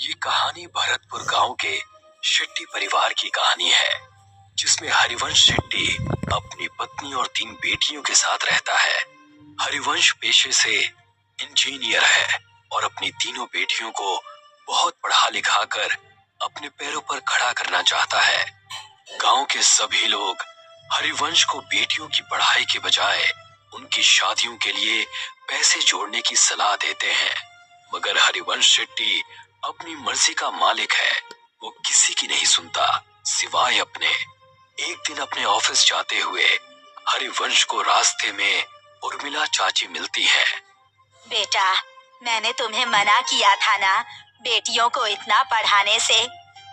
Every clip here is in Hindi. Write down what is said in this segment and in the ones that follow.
ये कहानी भरतपुर गांव के शेट्टी परिवार की कहानी है, जिसमें हरिवंश शेट्टी अपनी पत्नी और 3 बेटियों के साथ रहता है। हरिवंश पेशे से इंजीनियर है और अपनी तीनों बेटियों को बहुत पढ़ा लिखा कर अपने पैरों पर खड़ा करना चाहता है। गांव के सभी लोग हरिवंश को बेटियों की पढ़ाई के बजाय उनकी शादियों के लिए पैसे जोड़ने की सलाह देते हैं, मगर हरिवंश शेट्टी अपनी मर्जी का मालिक है। वो किसी की नहीं सुनता सिवाय अपने। एक दिन अपने ऑफिस जाते हुए हरिवंश को रास्ते में उर्मिला चाची मिलती है। बेटा, मैंने तुम्हें मना किया था ना बेटियों को इतना पढ़ाने से,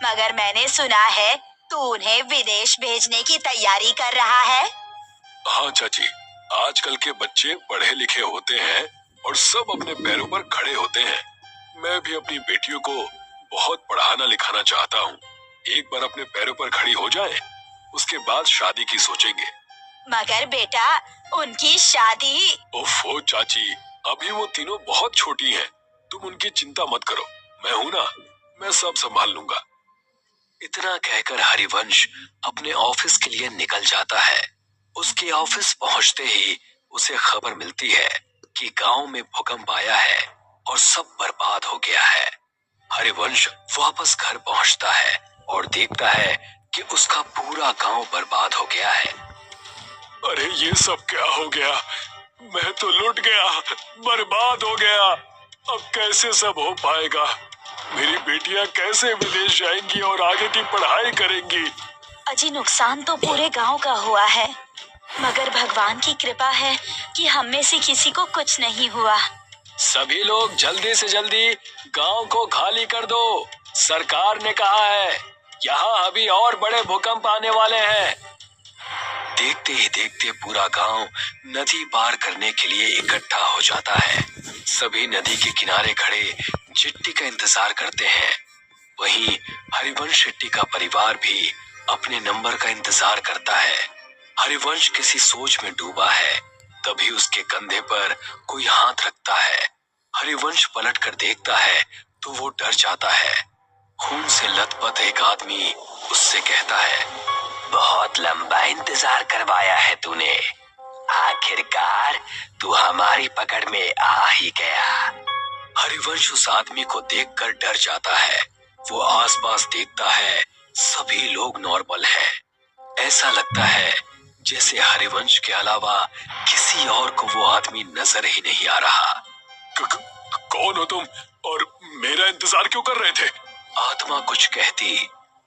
मगर मैंने सुना है तू उन्हें विदेश भेजने की तैयारी कर रहा है। हाँ चाची, आजकल के बच्चे पढ़े लिखे होते हैं और सब अपने पैरों पर खड़े होते हैं। मैं भी अपनी बेटियों को बहुत पढ़ाना लिखाना चाहता हूँ। एक बार अपने पैरों पर खड़ी हो जाए, उसके बाद शादी की सोचेंगे। मगर बेटा, उनकी शादी। ओफो चाची, अभी वो तीनों बहुत छोटी हैं। तुम उनकी चिंता मत करो, मैं हूं ना, मैं सब संभाल लूंगा। इतना कहकर हरिवंश अपने ऑफिस के लिए निकल जाता है। उसके ऑफिस पहुंचते ही उसे खबर मिलती है कि गांव में भूकंप आया है और सब बर्बाद हो गया है। हरिवंश वापस घर पहुंचता है और देखता है कि उसका पूरा गांव बर्बाद हो गया है। अरे ये सब क्या हो गया? मैं तो लुट गया, बर्बाद हो गया। अब कैसे सब हो पाएगा? मेरी बेटियां कैसे विदेश जाएंगी और आगे की पढ़ाई करेंगी? अजी, नुकसान तो पूरे गांव का हुआ है, मगर भगवान की कृपा है कि हम में से किसी को कुछ नहीं हुआ। सभी लोग जल्दी से जल्दी गांव को खाली कर दो। सरकार ने कहा है यहाँ अभी और बड़े भूकंप आने वाले हैं। देखते ही देखते पूरा गांव नदी पार करने के लिए इकट्ठा हो जाता है। सभी नदी के किनारे खड़े चिट्ठी का इंतजार करते हैं। वहीं हरिवंश शेट्टी का परिवार भी अपने नंबर का इंतजार करता है। हरिवंश किसी सोच में डूबा है, तभी उसके कंधे पर कोई हाथ रखता है। हरिवंश पलट कर देखता है तो वो डर जाता है। खून से लथपथ एक आदमी उससे कहता है, बहुत लंबा इंतजार करवाया है तूने, आखिरकार तू हमारी पकड़ में आ ही गया। हरिवंश उस आदमी को देखकर डर जाता है। वो आसपास देखता है, सभी लोग नॉर्मल हैं। ऐसा लगता है जैसे हरिवंश के अलावा किसी और को वो आदमी नजर ही नहीं आ रहा। कौन हो तुम और मेरा इंतजार क्यों कर रहे थे? आत्मा कुछ कहती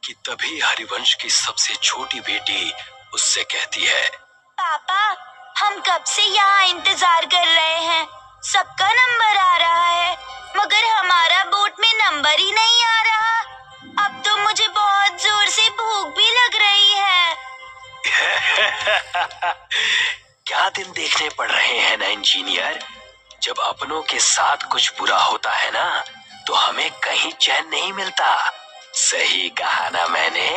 कि तभी हरिवंश की सबसे छोटी बेटी उससे कहती है, पापा, हम कब से यहाँ इंतजार कर रहे हैं। सबका नंबर आ रहा है, मगर हमारा बोट में नंबर ही नहीं आ रहा। अब तो मुझे बहुत जोर से भूख भी लग रही है। क्या दिन देखने पड़ रहे हैं ना इंजीनियर। जब अपनों के साथ कुछ बुरा होता है ना, तो हमें कहीं चैन नहीं मिलता। सही कहा ना मैंने?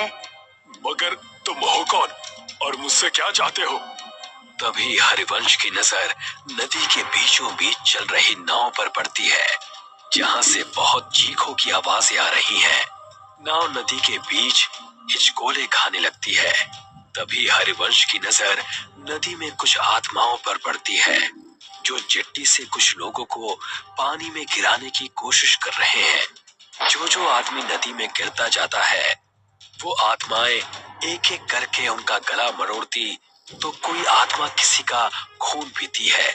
मगर तुम हो कौन और मुझसे क्या चाहते हो? तभी हरिवंश की नजर नदी के बीचों बीच चल रही नाव पर पड़ती है, जहां से बहुत चीखों की आवाजें आ रही हैं। नाव नदी के बीच हिचकोले खाने लगती है। तभी हरिवंश की नजर नदी में कुछ आत्माओं पर पड़ती है, जो चिट्ठी से कुछ लोगों को पानी में गिराने की कोशिश कर रहे हैं। जो आदमी नदी में गिरता जाता है, वो आत्माएं एक एक करके उनका गला मरोड़ती, तो कोई आत्मा किसी का खून पीती है।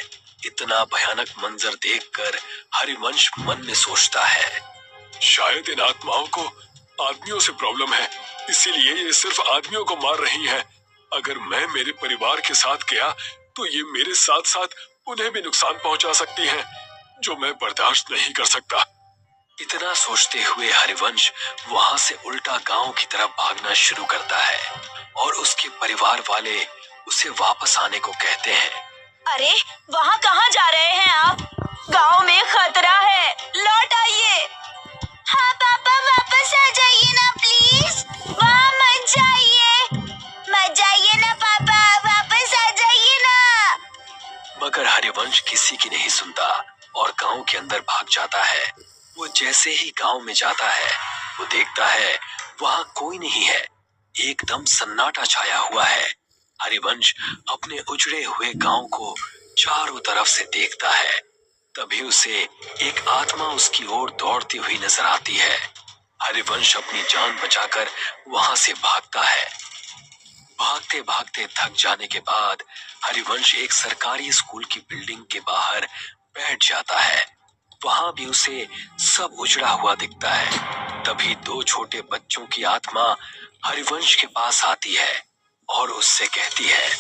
इतना भयानक मंजर देखकर हरिवंश मन में सोचता है, शायद इन आत्माओं को आदमियों से प्रॉब्लम है, इसीलिए ये सिर्फ आदमियों को मार रही हैं। अगर मैं मेरे परिवार के साथ गया तो ये मेरे साथ साथ उन्हें भी नुकसान पहुंचा सकती हैं, जो मैं बर्दाश्त नहीं कर सकता। इतना सोचते हुए हरिवंश वहां से उल्टा गांव की तरफ भागना शुरू करता है और उसके परिवार वाले उसे वापस आने को कहते हैं। अरे, वहाँ कहाँ जा रहे हैं आप? गांव में खतरा है, लौट आइए। हाँ पापा, वापस आ जाइए ना प्लीज। वहाँ मत जाइए ना पापा, वापस आ जाइए ना। मगर हरिवंश किसी की नहीं सुनता और गांव के अंदर भाग जाता है। वो जैसे ही गांव में जाता है वो देखता है वहां कोई नहीं है। एकदम सन्नाटा छाया हुआ है। हरिवंश अपने उजड़े हुए गांव को चारों तरफ से देखता है। तभी उसे एक आत्मा उसकी ओर दौड़ती हुई नजर आती है। हरिवंश अपनी जान बचाकर वहां से भागता है। भागते भागते थक जाने के बाद हरिवंश एक सरकारी स्कूल की बिल्डिंग के बाहर बैठ जाता है। वहां भी उसे सब उजड़ा हुआ दिखता है। तभी दो छोटे बच्चों की आत्मा हरिवंश के पास आती है और उससे कहती है,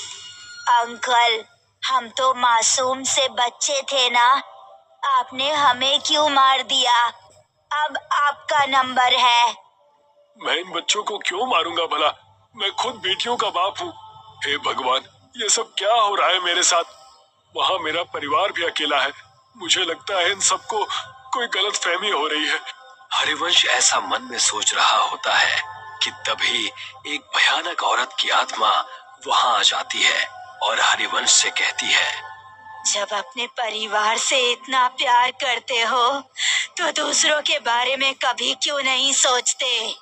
अंकल, हम तो मासूम से बच्चे थे ना, आपने हमें क्यों मार दिया? अब आपका नंबर है। मैं इन बच्चों को क्यों मारूंगा भला? मैं खुद बेटियों का बाप हूँ। हे भगवान, ये सब क्या हो रहा है मेरे साथ? वहाँ मेरा परिवार भी अकेला है। मुझे लगता है इन सबको कोई गलत फहमी हो रही है। हरिवंश ऐसा मन में सोच रहा होता है कि तभी एक भयानक औरत की आत्मा वहां आ जाती है और हरिवंश से कहती है, जब अपने परिवार से इतना प्यार करते हो तो दूसरों के बारे में कभी क्यों नहीं सोचते?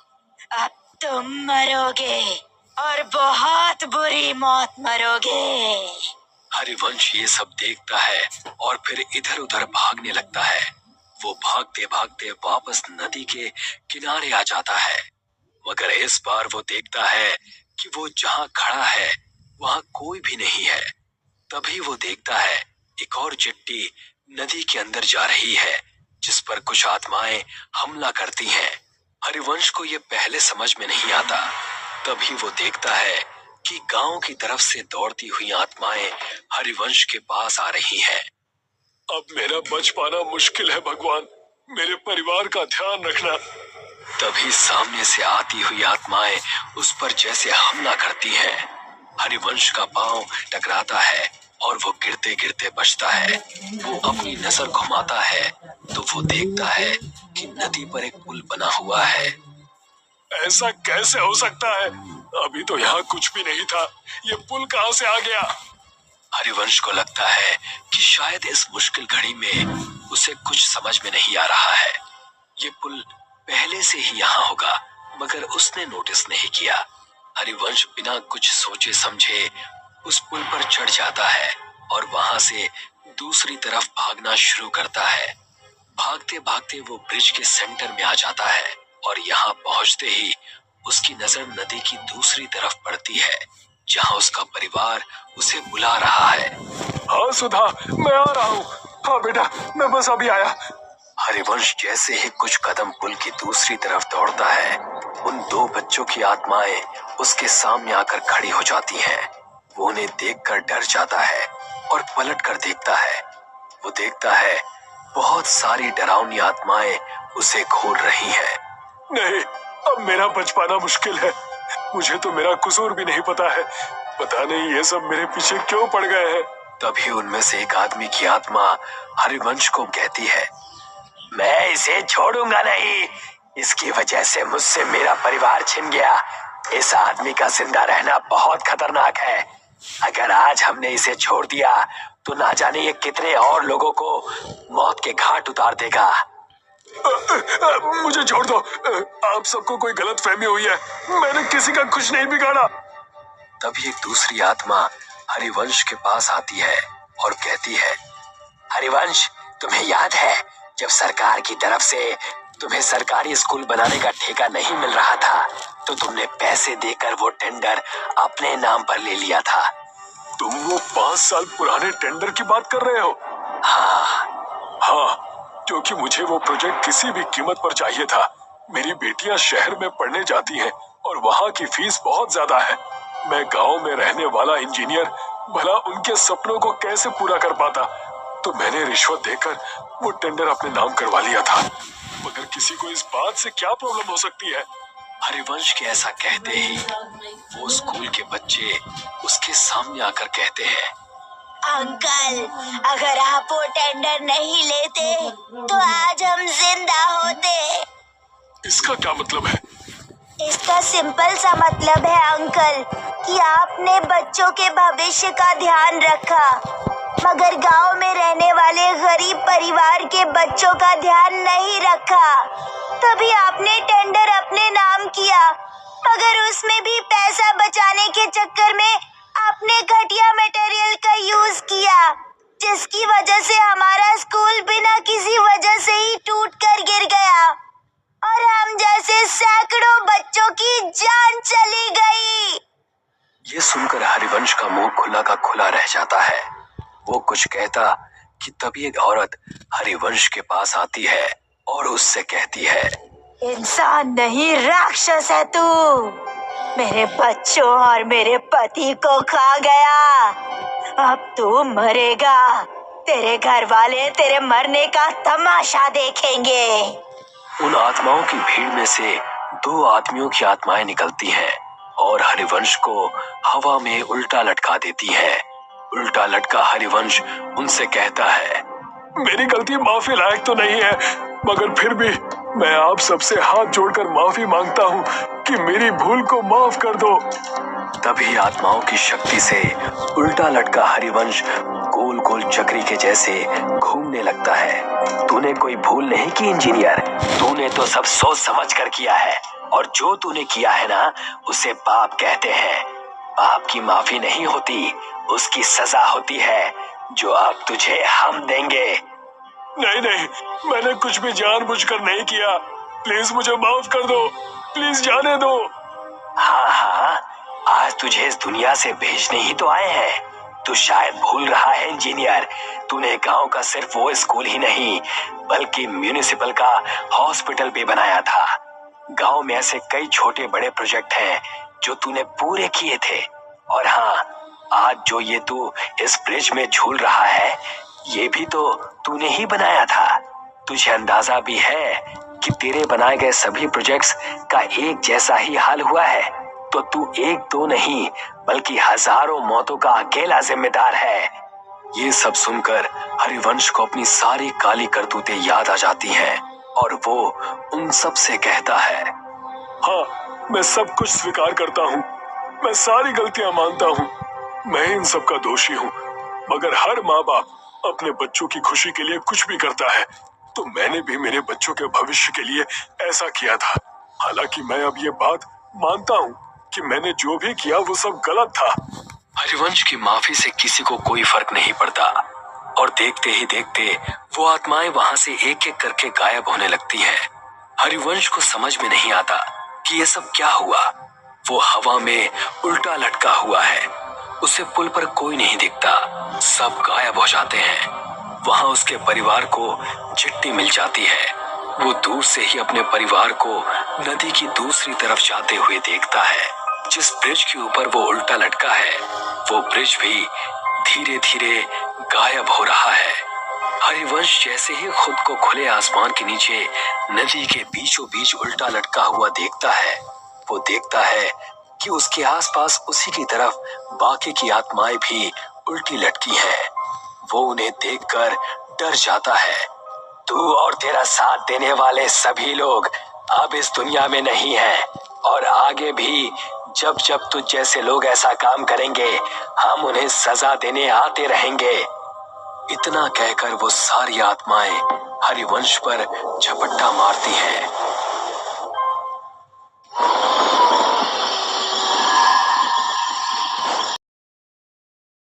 अब तुम मरोगे और बहुत बुरी मौत मरोगे। हरिवंश ये सब देखता है और फिर इधर उधर भागने लगता है। वो भागते भागते वापस नदी के किनारे आ जाता है, मगर इस बार वो देखता है कि वो जहाँ खड़ा है वहाँ कोई भी नहीं है। तभी वो देखता है एक और चिट्ठी नदी के अंदर जा रही है जिस पर कुछ आत्माएं हमला करती हैं। हरिवंश को ये पहले समझ में नहीं आता। तभी वो देखता है कि गांव की तरफ से दौड़ती हुई आत्माएं हरिवंश के पास आ रही हैं। अब मेरा बच पाना मुश्किल है भगवान, मेरे परिवार का ध्यान रखना। तभी सामने से आती हुई आत्माएं उस पर जैसे हमला करती हैं। हरिवंश का पांव टकराता है और वो गिरते गिरते बचता है। वो अपनी नजर घुमाता है तो वो देखता है कि नदी पर एक पुल बना हुआ है। ऐसा कैसे हो सकता है? अभी तो यहाँ कुछ भी नहीं था, ये पुल कहाँ से आ गया? हरिवंश को लगता है कि शायद इस मुश्किल घड़ी में उसे कुछ समझ में नहीं आ रहा है। ये पुल पहले से ही यहाँ होगा, मगर उसने नोटिस नहीं किया। हरिवंश बिना कुछ सोचे समझे उस पुल पर चढ़ जाता है और वहां से दूसरी तरफ भागना शुरू करता है। भागते भागते वो ब्रिज के सेंटर में आ जाता है और यहाँ पहुंचते ही उसकी नजर नदी की दूसरी तरफ पड़ती है जहाँ उसका परिवार उसे बुला रहा है। हाँ सुधा, मैं आ रहा हूँ। हाँ बेटा, मैं बस अभी आया। हरिवंश जैसे ही कुछ कदम पुल की दूसरी तरफ दौड़ता है, उन दो बच्चों की आत्माएं उसके सामने आकर खड़ी हो जाती हैं। वो उन्हें देखकर डर जाता है और पलट कर देखता है। वो देखता है बहुत सारी डरावनी आत्माएं उसे घूर रही हैं। नहीं, अब मेरा बच पाना मुश्किल है। मुझे तो मेरा कसूर भी नहीं पता है। पता नहीं ये सब मेरे पीछे क्यों पड़ गए हैं। तभी उनमें से एक आदमी की आत्मा हरिवंश को कहती है, मैं इसे छोड़ूंगा नहीं। इसकी वजह से मुझसे मेरा परिवार छिन गया। इस आदमी का जिंदा रहना बहुत खतरनाक है। अगर आज हमने इसे छोड़ दिया तो ना जाने ये कितने और लोगों को मौत के घाट उतार देगा। मुझे छोड़ दो। आप सबको कोई गलत फहमी हुई है। मैंने किसी का कुछ नहीं बिगाड़ा। तभी एक दूसरी आत्मा हरिवंश के पास आती है और कहती है, हरिवंश, तुम्हें याद है जब सरकार की तरफ से तुम्हें सरकारी स्कूल बनाने का ठेका नहीं मिल रहा था तो तुमने पैसे देकर वो टेंडर अपने नाम पर ले लिया था। तुम वो 5 साल पुराने टेंडर की बात कर रहे हो? हाँ, क्योंकि मुझे वो प्रोजेक्ट किसी भी कीमत पर चाहिए था। मेरी बेटियां शहर में पढ़ने जाती हैं और वहाँ की फीस बहुत ज्यादा है। मैं गांव में रहने वाला इंजीनियर भला उनके सपनों को कैसे पूरा कर पाता? तो मैंने रिश्वत देकर वो टेंडर अपने नाम करवा लिया था। मगर किसी को इस बात से क्या प्रॉब्लम हो सकती है? हरिवंश के ऐसा कहते ही वो स्कूल के बच्चे उसके सामने आकर कहते हैं, अंकल, अगर आप वो टेंडर नहीं लेते तो आज हम जिंदा होते। इसका क्या मतलब है? इसका सिंपल सा मतलब है अंकल कि आपने बच्चों के भविष्य का ध्यान रखा। मगर गांव में रहने वाले गरीब परिवार के बच्चों का ध्यान नहीं रखा। तभी आपने टेंडर अपने नाम किया, मगर उसमें भी पैसा बचाने के चक्कर में आपने घटिया मटेरियल का यूज किया, जिसकी वजह से हमारा स्कूल बिना किसी वजह से ही टूट कर गिर गया और हम जैसे सैकड़ों बच्चों की जान चली गई। ये सुनकर हरिवंश का मुंह खुला का खुला रह जाता है। वो कुछ कहता कि तभी एक औरत हरिवंश के पास आती है और उससे कहती है, इंसान नहीं, राक्षस है तू। मेरे बच्चों और मेरे पति को खा गया। अब तू मरेगा। तेरे घर वाले तेरे मरने का तमाशा देखेंगे। उन आत्माओं की भीड़ में से 2 आदमियों की आत्माएं निकलती हैं और हरिवंश को हवा में उल्टा लटका देती हैं। उल्टा लटका हरिवंश उनसे कहता है, मेरी गलती माफी लायक तो नहीं है, मगर फिर भी मैं आप सबसे हाथ जोड़कर माफी मांगता हूँ कि मेरी भूल को माफ कर दो। तभी आत्माओं की शक्ति से उल्टा लटका हरिवंश गोल गोल चक्री के जैसे घूमने लगता है। तूने कोई भूल नहीं की इंजीनियर, तूने तो सब सोच समझ कर किया है और जो तूने किया है ना, उसे पाप कहते हैं। पाप की माफी नहीं होती, उसकी सजा होती है जो अब तुझे हम देंगे। नहीं नहीं, मैंने कुछ भी जानबूझकर नहीं किया। प्लीज मुझे माफ कर दो, प्लीज जाने दो। हाँ हाँ, आज तुझे इस दुनिया से भेजने ही तो आए हैं। तू शायद भूल रहा है इंजीनियर, तूने गांव का सिर्फ वो स्कूल ही नहीं बल्कि म्यूनिसिपल का हॉस्पिटल भी बनाया था। गांव में ऐसे कई छोटे बड़े प्रोजेक्ट हैं जो तूने पूरे किए थे। और हाँ, आज जो ये तू इस ब्रिज में झूल रहा है, ये भी तो तूने ही बनाया था। तुझे अंदाजा भी है कि तेरे बनाए गए सभी प्रोजेक्ट्स का एक जैसा ही हाल हुआ है, तो तू 1-2 नहीं बल्कि हजारों मौतों का अकेला जिम्मेदार है। ये सब सुनकर हरिवंश को अपनी सारी काली करतूतें याद आ जाती हैं और वो उन सब से कहता है, हाँ, मैं सब कुछ स्वीकार करता हूँ, मैं सारी गलतियां मानता हूँ, मैं इन सब का दोषी हूँ। मगर हर माँ बाप अपने बच्चों की खुशी के लिए कुछ भी करता है, तो मैंने भी मेरे बच्चों के भविष्य के लिए ऐसा किया था। हालांकि मैं अब ये बात मानता हूँ कि मैंने जो भी किया वो सब गलत था। हरिवंश की माफी से किसी को कोई फर्क नहीं पड़ता और देखते ही देखते वो आत्माएं वहां से एक एक करके गायब होने लगती हैं। हरिवंश को समझ में नहीं आता कि ये सब क्या हुआ। वो हवा में उल्टा लटका हुआ है, उसे पुल पर कोई नहीं दिखता, सब गायब हो जाते हैं। वहां उसके परिवार को चिट्ठी मिल जाती है। वो दूर से ही अपने परिवार को नदी की दूसरी तरफ जाते हुए देखता है। जिस ब्रिज के ऊपर वो उल्टा लटका है, वो ब्रिज भी धीरे धीरे गायब हो रहा है। हरिवंश जैसे ही खुद को खुले आसमान के नीचे नदी के बीचों बीच उल्टा लटका हुआ देखता है, वो देखता है कि उसके आसपास उसी की तरफ बाकी की आत्माएं भी उल्टी लटकी हैं। वो उन्हें देखकर डर जाता है। तू और तेरा साथ देने वाले सभी लोग अब इस दुनिया में नहीं हैं और आगे भी जब जब तुझ जैसे लोग ऐसा काम करेंगे, हम उन्हें सजा देने आते रहेंगे। इतना कहकर वो सारी आत्माएं हरिवंश पर झपट्टा मारती हैं